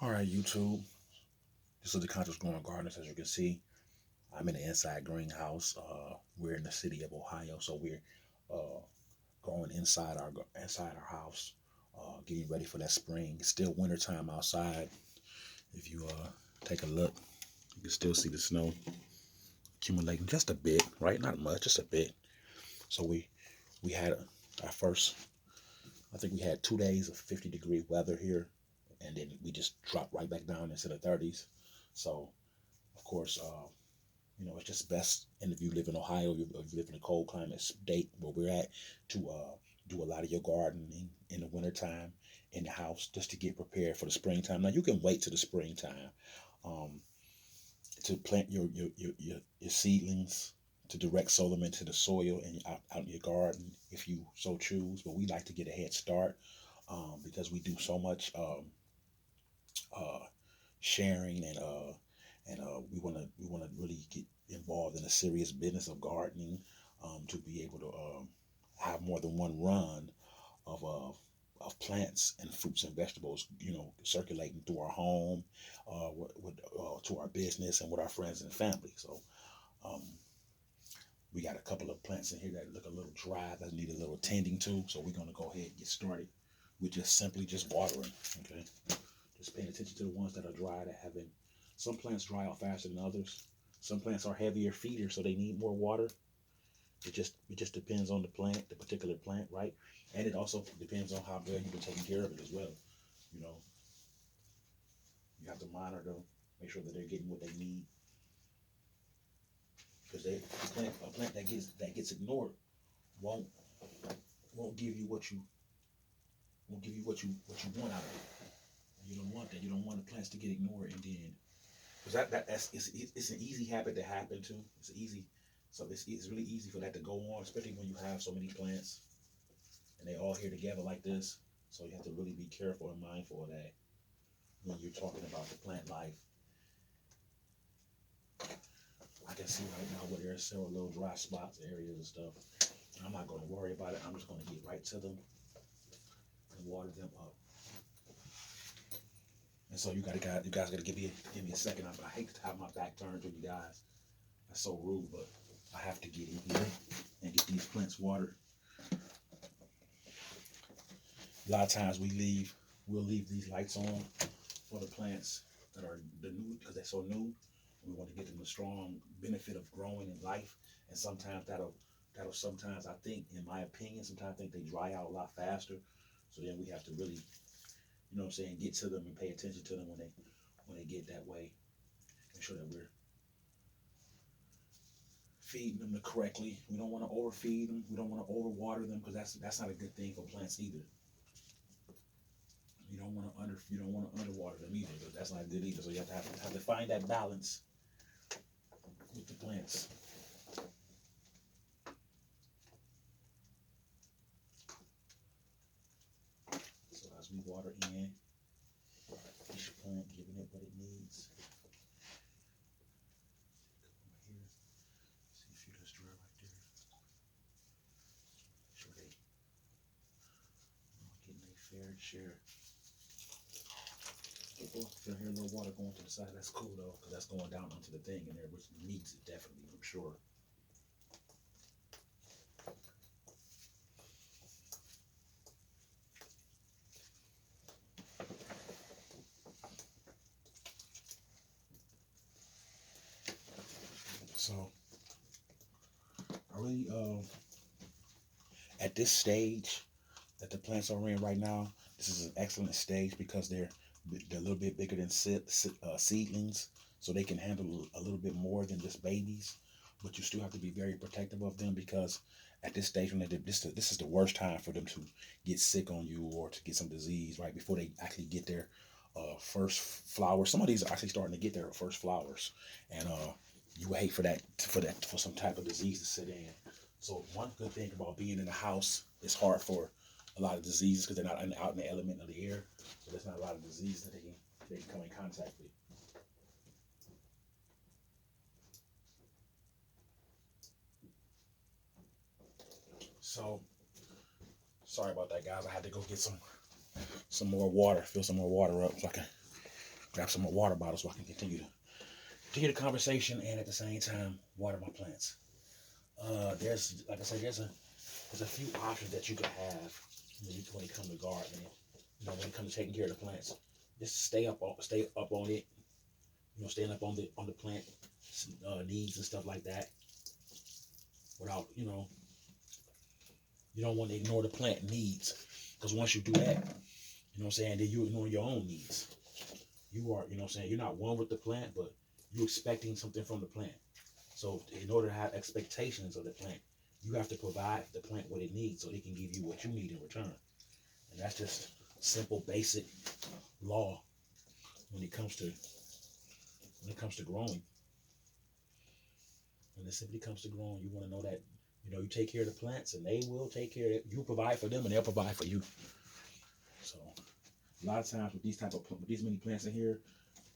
All right, YouTube. This is the Conscious Growing Gardeners. As you can see, I'm in the inside greenhouse. We're in the city of Ohio, so we're uh, growing inside our house, getting ready for that spring. It's still wintertime outside. If you take a look, you can still see the snow accumulating just a bit, right? Not much, just a bit. So we had our first. I think we had 2 days of 50-degree weather here, and then we just dropped right back down into the 30s. So of course, it's just best, and if you live in Ohio, if you live in a cold climate state where we're at, to do a lot of your gardening in the wintertime in the house just to get prepared for the springtime. Now you can wait till the springtime um, to plant your seedlings, to direct sow them into the soil and out in your garden if you so choose. But we like to get a head start because we do so much uh, sharing and we want to really get involved in a serious business of gardening to be able to have more than one run of plants and fruits and vegetables, circulating through our home, to our business and with our friends and family. So um, we got a couple of plants in here that look a little dry, that need a little tending to. So we're gonna go ahead and get started with just watering. Okay, just paying attention to the ones that are dry, that haven't. Some plants dry out faster than others. Some plants are heavier feeders, so they need more water. It just depends on the plant, the particular plant, right? And it also depends on how well you've been taking care of it as well. You know, you have to monitor them, make sure that they're getting what they need, because a plant that gets ignored won't won't give you what you won't give you what you want out of it. You don't want that. You don't want the plants to get ignored, and then because that's it's an easy habit to happen to. It's easy, so it's really easy for that to go on, especially when you have so many plants and they all here together like this. So you have to really be careful and mindful of that when you're talking about the plant life. I can see right now where there's several little dry spots, areas and stuff. I'm not going to worry about it. I'm just going to get right to them and water them up. And so you guys got to give me a second. I hate to have my back turned to you guys. That's so rude, but I have to get in here and get these plants watered. A lot of times we'll leave these lights on for the plants that are the new because they're so new. We want to get them a strong benefit of growing in life, and sometimes that'll sometimes I think, in my opinion, sometimes I think they dry out a lot faster. So then we have to really, get to them and pay attention to them when they get that way. Make sure that we're feeding them correctly. We don't want to overfeed them. We don't want to overwater them because that's not a good thing for plants either. You don't want to underwater them either. But that's not good either. So you have to find that balance with the plants. So as we water in each plant, giving it what it needs. Come over here. See if you just dry right there. Make sure they getting a fair share. If you hear a little water going to the side, that's cool though, because that's going down onto the thing in there, which needs it definitely, I'm sure. So I really at this stage that the plants are in right now, this is an excellent stage because they're a little bit bigger than seedlings, so they can handle a little bit more than just babies. But you still have to be very protective of them because at this stage, when this is the worst time for them to get sick on you or to get some disease right before they actually get their first flowers. Some of these are actually starting to get their first flowers, and you hate for some type of disease to sit in. So one good thing about being in the house, it's hard for a lot of diseases because they're not out in the element of the air. So there's not a lot of disease that they can come in contact with. So sorry about that, guys. I had to go get some more water, fill some more water up so I can grab some more water bottles so I can continue the conversation and at the same time water my plants. There's like I said, there's a few options that you can have when it comes to gardening. When it comes to taking care of the plants, just stay up on it. Staying up on the plant needs and stuff like that. Without you don't want to ignore the plant needs, because once you do that, then you ignore your own needs. You are, you're not one with the plant, but you're expecting something from the plant. So in order to have expectations of the plant, you have to provide the plant what it needs so it can give you what you need in return. And that's just simple, basic law when it comes to growing. When it simply comes to growing, you want to know that you take care of the plants, and they will take care of it. You provide for them, and they'll provide for you. So a lot of times with these many plants in here,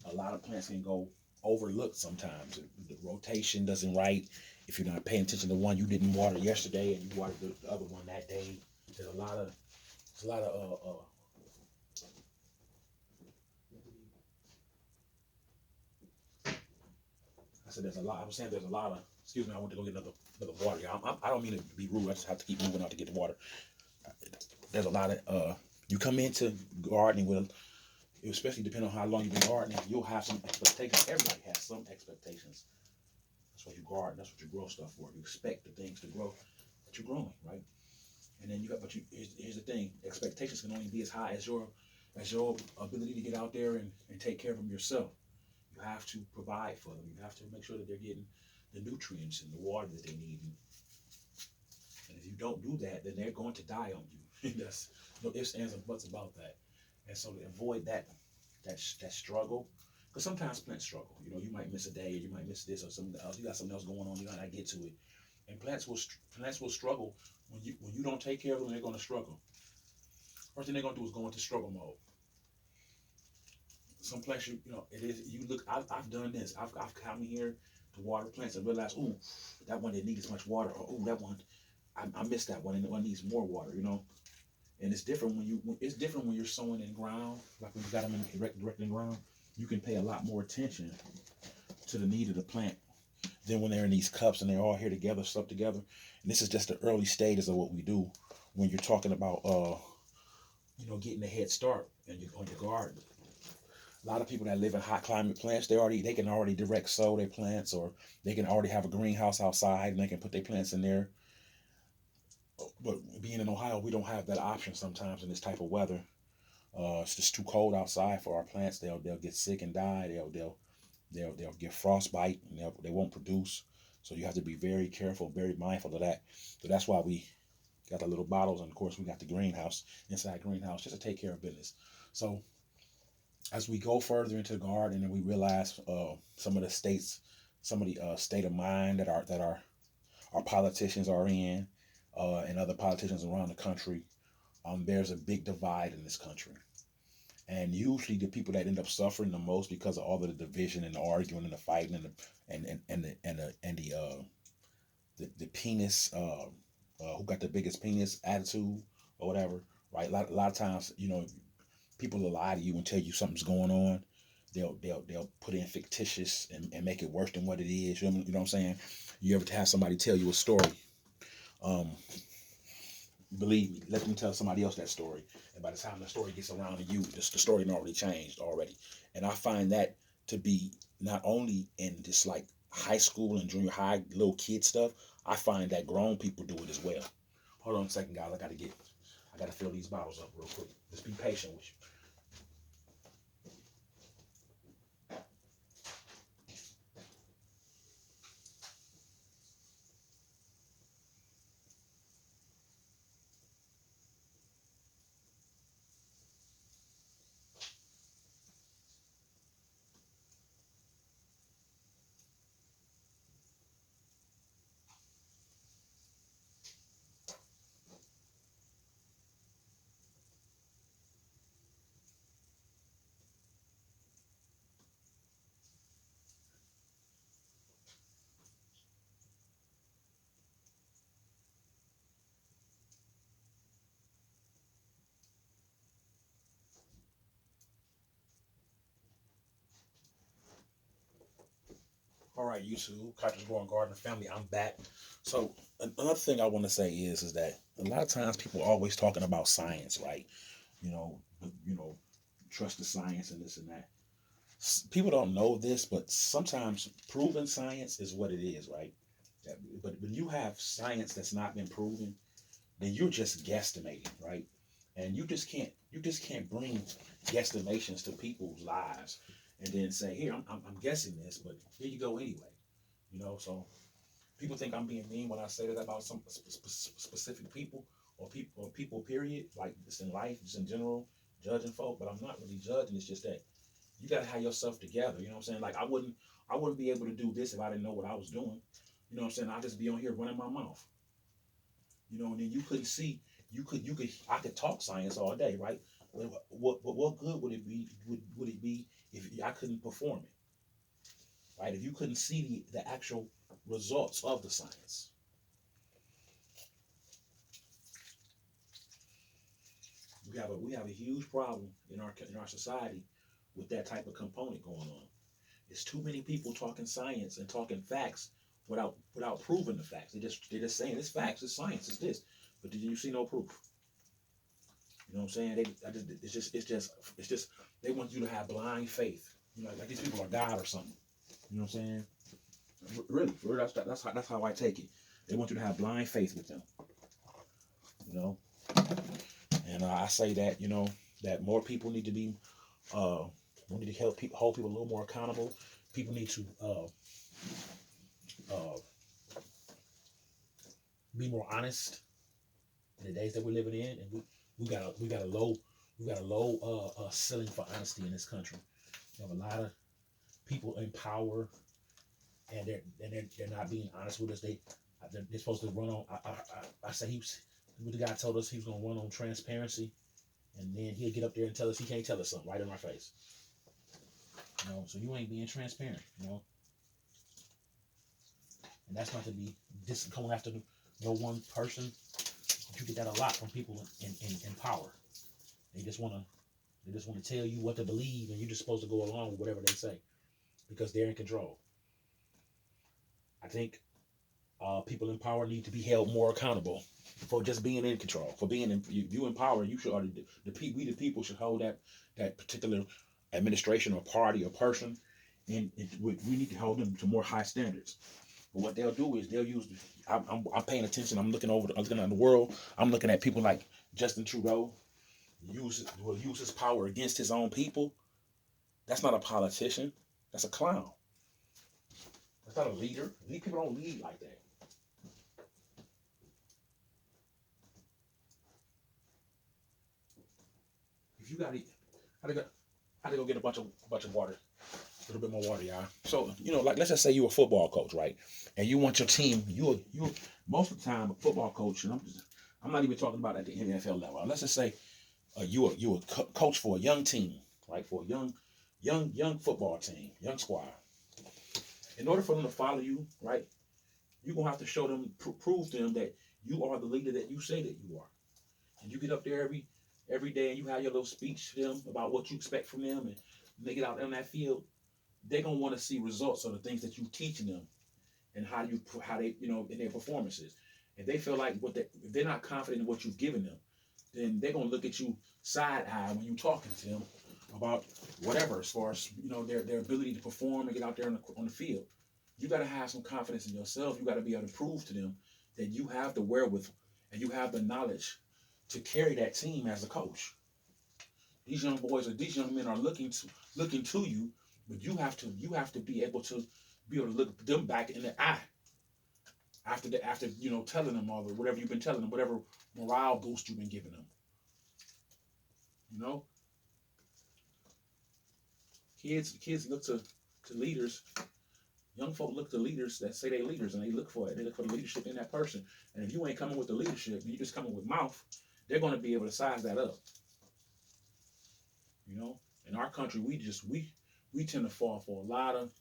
a lot of plants can go overlooked sometimes. The rotation doesn't right. If you're not paying attention to one you didn't water yesterday and you watered the other one that day, there's a lot of I was saying there's a lot of. Excuse me, I went to go get another water. I don't mean to be rude. I just have to keep moving out to get the water. There's a lot of you come into gardening with, especially depending on how long you've been gardening, you'll have some expectations. Everybody has some expectations. That's what you garden. That's what you grow stuff for. You expect the things to grow that you're growing, right? And then here's the thing: expectations can only be as high as your ability to get out there and take care of them yourself. You have to provide for them. You have to make sure that they're getting the nutrients and the water that they need. And if you don't do that, then they're going to die on you. That's no ifs, ands, and buts about that. And so to avoid that struggle, because sometimes plants struggle. You might miss a day, or you might miss this or something else. You got something else going on. You gotta get to it. And plants will struggle when you don't take care of them. They're going to struggle. First thing they're going to do is go into struggle mode. Some plants, it is. You look. I've done this. I've come here to water plants and realize, ooh, that one didn't need as much water, or ooh, that one, I missed that one, and the one needs more water. And it's different when you're sowing in ground, like when you got them in direct in ground. You can pay a lot more attention to the need of the plant than when they're in these cups and they're all here together, stuck together. And this is just the early stages of what we do when you're talking about getting a head start on your garden. A lot of people that live in hot climate plants, they can already direct sow their plants, or they can already have a greenhouse outside and they can put their plants in there. But being in Ohio, we don't have that option sometimes in this type of weather. It's just too cold outside for our plants. They'll get sick and die. They'll get frostbite, and they won't produce. So you have to be very careful, very mindful of that. So that's why we got the little bottles, and of course we got the greenhouse, inside greenhouse, just to take care of business. So as we go further into the garden, and we realize some of the state of mind that our politicians are in, and other politicians around the country, there's a big divide in this country. And usually the people that end up suffering the most because of all of the division and the arguing and the fighting and the penis, who got the biggest penis attitude or whatever, right? A lot of times, people will lie to you and tell you something's going on. They'll put in fictitious and make it worse than what it is. You know what I'm saying? You ever have somebody tell you a story? Believe me, let me tell somebody else that story. And by the time the story gets around to you, the story already changed already. And I find that to be not only in this like high school and junior high little kid stuff, I find that grown people do it as well. Hold on a second, guys. I gotta fill these bottles up real quick. Just be patient with you. All right, YouTube, Cottage Growing Garden family, I'm back. So another thing I want to say is that a lot of times people are always talking about science, right? You know, you know, trust the science and this and that. People don't know this, but sometimes proven science is what it is, right? But when you have science that's not been proven, then you're just guesstimating, right? And you just can't bring guesstimations to people's lives and then say, here, I'm guessing this, but here you go anyway. So people think I'm being mean when I say that about some specific people or people period, like just in life, just in general, judging folk. But I'm not really judging. It's just that you gotta have yourself together. You know what I'm saying? Like I wouldn't be able to do this if I didn't know what I was doing. You know what I'm saying? I'd just be on here running my mouth. And then you couldn't see. You could. I could talk science all day, right? What good would it be? Would it be if I couldn't perform it, right? If you couldn't see the actual results of the science. We have a huge problem in our society with that type of component going on. It's too many people talking science and talking facts without proving the facts. They're just saying it's facts, it's science, it's this, but did you see no proof? You know what I'm saying? It's just they want you to have blind faith. Like these people are God or something. You know what I'm saying? Really, for real, that's how I take it. They want you to have blind faith with them. You know, and I say that that more people need to be uh, we need to hold people a little more accountable. People need to uh, be more honest in the days that we're living in, and we got a low ceiling for honesty in this country. You have a lot of people in power, and they're not being honest with us. They're supposed to run on. I say the guy told us he was gonna run on transparency, and then he'll get up there and tell us he can't tell us something right in our face. So you ain't being transparent. And that's not to be just coming after no one person. You get that a lot from people in power. They just want to tell you what to believe, and you're just supposed to go along with whatever they say because they're in control. I think people in power need to be held more accountable for just being in control, for being you in power. You should we the people should hold that particular administration or party or person, and we need to hold them to more high standards. But what they'll do is they'll use. I'm paying attention. I'm looking at the world. I'm looking at people like Justin Trudeau will use his power against his own people. That's not a politician. That's a clown. That's not a leader. These people don't lead like that. If you got to, how to go get a bunch of water, a little bit more water, y'all. So like let's just say you're a football coach, right? And you want your team. You most of the time a football coach, and I'm not even talking about at the NFL level. Let's just say you a coach for a young team, right? For a young football team, young squad. In order for them to follow you, right, you're gonna have to show them, prove to them that you are the leader that you say that you are. And you get up there every day and you have your little speech to them about what you expect from them, and they get out on that field, they're gonna want to see results of the things that you teaching them and how they in their performances. If they feel like if they're not confident in what you've given them, then they're gonna look at you side eye when you're talking to them about whatever, as far as their ability to perform and get out there on the field. You got to have some confidence in yourself. You got to be able to prove to them that you have the wherewithal and you have the knowledge to carry that team as a coach. These young boys or these young men are looking to you, but you have to be able to look them back in the eye after telling them all whatever you've been telling them, whatever morale boost you've been giving them. You know, kids look to leaders. Young folk look to leaders that say they're leaders, and they look for it. They look for the leadership in that person. And if you ain't coming with the leadership, you just coming with mouth, they're going to be able to size that up. In our country, we tend to fall for a lot of,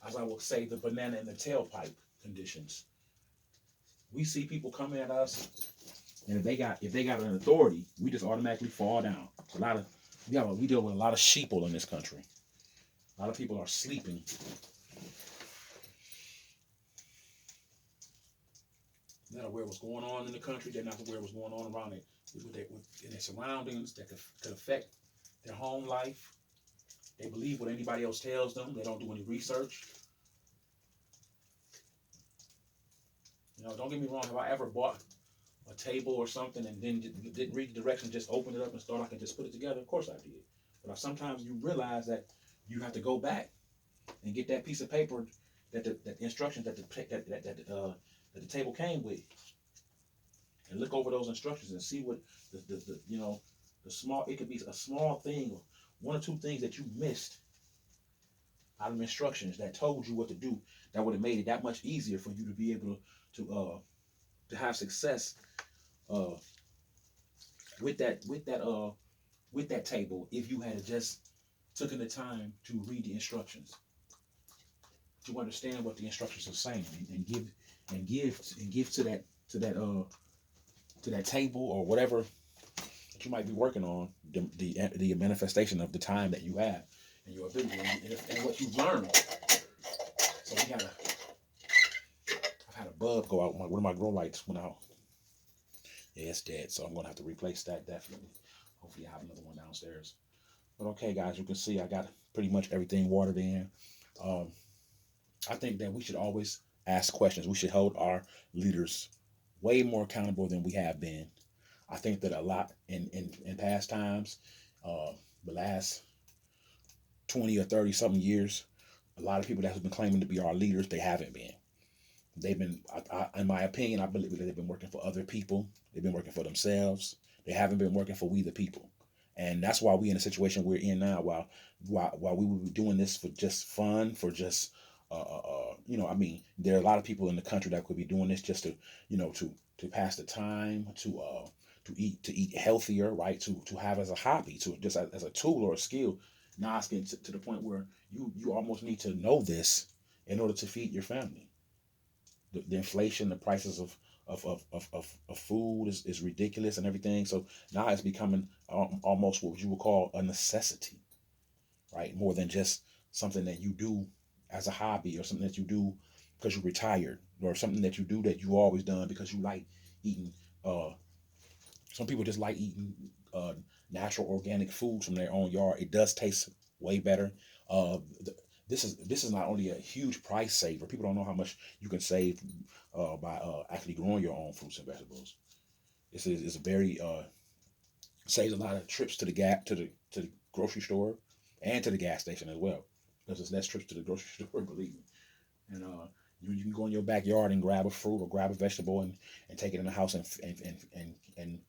as I would say, the banana in the tailpipe conditions. We see people coming at us, and if they got an authority, we just automatically fall down. A lot of we deal with a lot of sheeple in this country. A lot of people are sleeping They're not aware of what's going on in the country. They're not aware of what's going on around it in their surroundings that could affect their home life. They believe what anybody else tells them. They don't do any research. Don't get me wrong. Have I ever bought a table or something and then didn't read the directions, just opened it up and thought I could just put it together? Of course I did. But sometimes you realize that you have to go back and get that piece of paper that the instructions that the table came with, and look over those instructions and see what the small, it could be a small thing or one or two things that you missed out of instructions that told you what to do, that would have made it that much easier for you to be able to have success uh with that table, if you had just taken the time to read the instructions, to understand what the instructions are saying, and give to that table or whatever that you might be working on, the manifestation of the time that you have and your ability and what you've learned. So I've had a bulb go out. One of my grow lights went out. Yeah, it's dead. So I'm gonna have to replace that definitely. Hopefully I have another one downstairs. But okay, guys, you can see I got pretty much everything watered in. Um, I think that we should always ask questions. We should hold our leaders way more accountable than we have been. I think that a lot in past times, uh, the last 20 or 30 something years, a lot of people that have been claiming to be our leaders, they haven't been. They've been, in my opinion, I believe that they've been working for other people. They've been working for themselves. They haven't been working for we the people. And that's why we in the situation we're in now. While we would be doing this for just fun, for just I mean, there are a lot of people in the country that could be doing this just to, to pass the time, to eat healthier, right? To have as a hobby, to just as a tool or a skill. Now it's getting to the point where you almost need to know this in order to feed your family. The inflation, the prices of food is ridiculous and everything. So now it's becoming almost what you would call a necessity, right? More than just something that you do as a hobby or something that you do because you're retired, or something that you do that you always done because you like eating. Uh, some people just like eating natural organic foods from their own yard. It does taste way better. Uh, this is not only a huge price saver. People don't know how much you can save by actually growing your own fruits and vegetables. It's a very saves a lot of trips to the to the grocery store and to the gas station as well, because there's less trips to the grocery store, believe me. And you can go in your backyard and grab a fruit or grab a vegetable and take it in the house and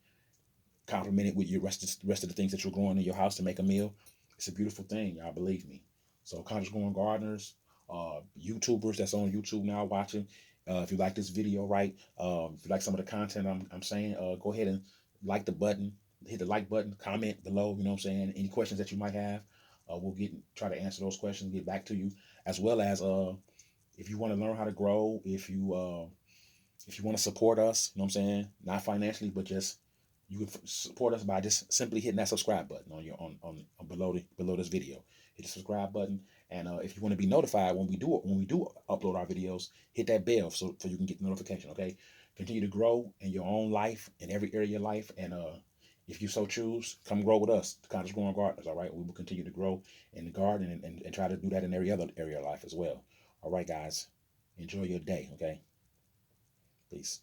complement it with your rest of the things that you're growing in your house to make a meal. It's a beautiful thing, y'all, believe me. So Conscious Growing Gardeners, YouTubers that's on YouTube now watching. If you like this video, right? If you like some of the content I'm saying, go ahead and like the button, hit the like button, comment below. You know what I'm saying? Any questions that you might have, we'll try to answer those questions, get back to you, as well as if you want to learn how to grow, if you want to support us, you know what I'm saying? Not financially, but just you can support us by just simply hitting that subscribe button on your on below this video. Hit the subscribe button, and if you want to be notified when we do upload our videos, hit that bell so you can get the notification. Okay, continue to grow in your own life, in every area of your life, and if you so choose, come grow with us, the Conscious Growing Gardeners. All right, we will continue to grow in the garden and try to do that in every other area of life as well. All right, guys, enjoy your day. Okay, peace.